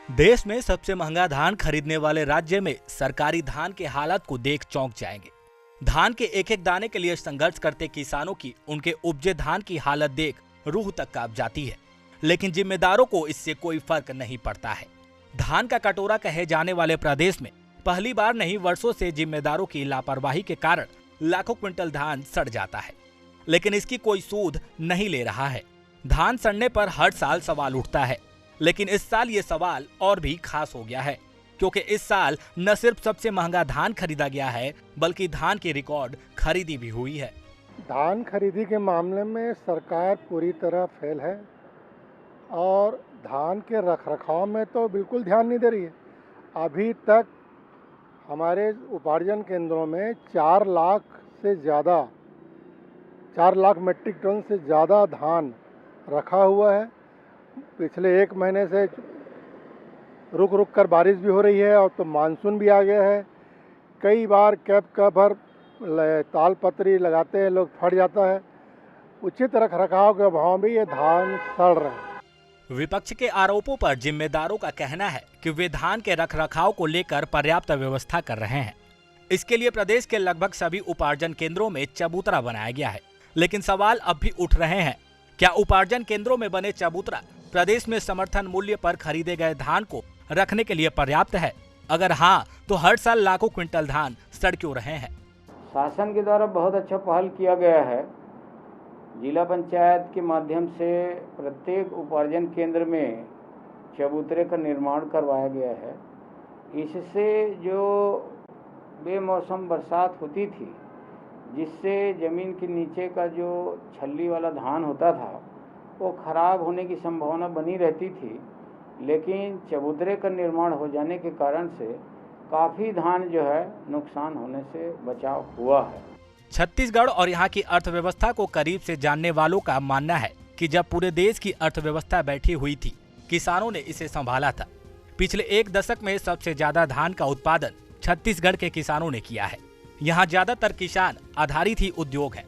देश में सबसे महंगा धान खरीदने वाले राज्य में सरकारी धान के हालत को देख चौंक जाएंगे। धान के एक एक दाने के लिए संघर्ष करते किसानों की उनके उपजे धान की हालत देख रूह तक कांप जाती है, लेकिन जिम्मेदारों को इससे कोई फर्क नहीं पड़ता है। धान का कटोरा कहे जाने वाले प्रदेश में पहली बार नहीं वर्षों से जिम्मेदारों की लापरवाही के कारण लाखों क्विंटल धान सड़ जाता है, लेकिन इसकी कोई सूद नहीं ले रहा है। धान सड़ने पर हर साल सवाल उठता है, लेकिन इस साल ये सवाल और भी खास हो गया है, क्योंकि इस साल न सिर्फ सबसे महंगा धान खरीदा गया है, बल्कि धान की रिकॉर्ड खरीदी भी हुई है। धान खरीदी के मामले में सरकार पूरी तरह फेल है और धान के रखरखाव में तो बिल्कुल ध्यान नहीं दे रही है। अभी तक हमारे उपार्जन केंद्रों में 4 लाख मेट्रिक टन से ज़्यादा धान रखा हुआ है। पिछले 1 महीने से रुक कर बारिश भी हो रही है और तो मानसून भी आ गया है। कई बार कैप कवर तालपत्री लगाते हैं, लोग फट जाता है। उचित रखरखाव के अभाव में ये धान सड़ रहे हैं। विपक्ष के आरोपों पर जिम्मेदारों का कहना है कि वे धान के रखरखाव को लेकर पर्याप्त व्यवस्था कर रहे हैं। इसके लिए प्रदेश के लगभग सभी उपार्जन केंद्रों में चबूतरा बनाया गया है, लेकिन सवाल अब भी उठ रहे हैं, क्या उपार्जन केंद्रों में बने चबूतरा प्रदेश में समर्थन मूल्य पर खरीदे गए धान को रखने के लिए पर्याप्त है? अगर हाँ, तो हर साल लाखों क्विंटल धान सड़ क्यों रहे हैं? शासन के द्वारा बहुत अच्छा पहल किया गया है। जिला पंचायत के माध्यम से प्रत्येक उपार्जन केंद्र में चबूतरे का निर्माण करवाया गया है। इससे जो बेमौसम बरसात होती थी, जिससे ज़मीन के नीचे का जो छल्ली वाला धान होता था वो खराब होने की संभावना बनी रहती थी, लेकिन चबूतरे का निर्माण हो जाने के कारण से काफ़ी धान जो है नुकसान होने से बचाव हुआ है। छत्तीसगढ़ और यहाँ की अर्थव्यवस्था को करीब से जानने वालों का मानना है कि जब पूरे देश की अर्थव्यवस्था बैठी हुई थी, किसानों ने इसे संभाला था। पिछले 1 दशक में सबसे ज्यादा धान का उत्पादन छत्तीसगढ़ के किसानों ने किया है। यहाँ ज्यादातर किसान आधारित ही उद्योग हैं।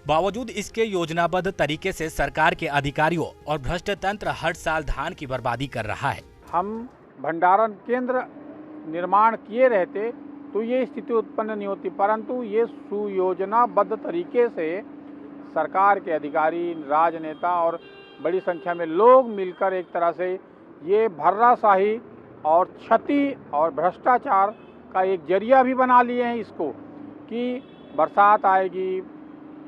बावजूद इसके योजनाबद्ध तरीके से सरकार के अधिकारियों और भ्रष्ट तंत्र हर साल धान की बर्बादी कर रहा है। हम भंडारण केंद्र निर्माण किए रहते तो ये स्थिति उत्पन्न नहीं होती, परंतु ये सुयोजनाबद्ध तरीके से सरकार के अधिकारी, राजनेता और बड़ी संख्या में लोग मिलकर एक तरह से ये भर्राशाही और क्षति और भ्रष्टाचार का एक जरिया भी बना लिए हैं इसको, कि बरसात आएगी,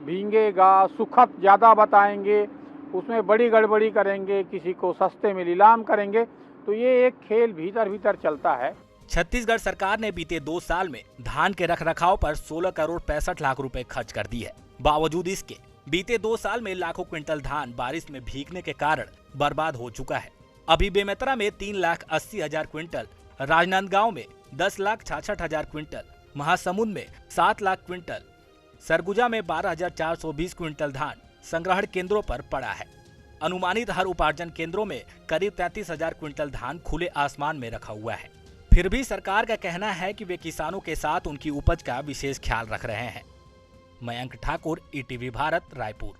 भीगेगा, सुखद ज़्यादा बताएंगे, उसमें बड़ी गड़बड़ी करेंगे, किसी को सस्ते में नीलाम करेंगे। तो ये एक खेल भीतर चलता है। छत्तीसगढ़ सरकार ने बीते 2 साल में धान के रखरखाव पर 16 करोड़ 65 लाख रुपए खर्च कर दी है। बावजूद इसके बीते 2 साल में लाखों क्विंटल धान बारिश में भीगने के कारण बर्बाद हो चुका है। अभी बेमेतरा में 3,80,000 क्विंटल, राजनांदगांव में 10,66,000 क्विंटल, महासमुंद में 7 लाख क्विंटल, सरगुजा में 12,420 क्विंटल धान संग्रहण केंद्रों पर पड़ा है। अनुमानित हर उपार्जन केंद्रों में करीब 33,000 क्विंटल धान खुले आसमान में रखा हुआ है। फिर भी सरकार का कहना है कि वे किसानों के साथ उनकी उपज का विशेष ख्याल रख रहे हैं। मयंक ठाकुर, ईटीवी भारत, रायपुर।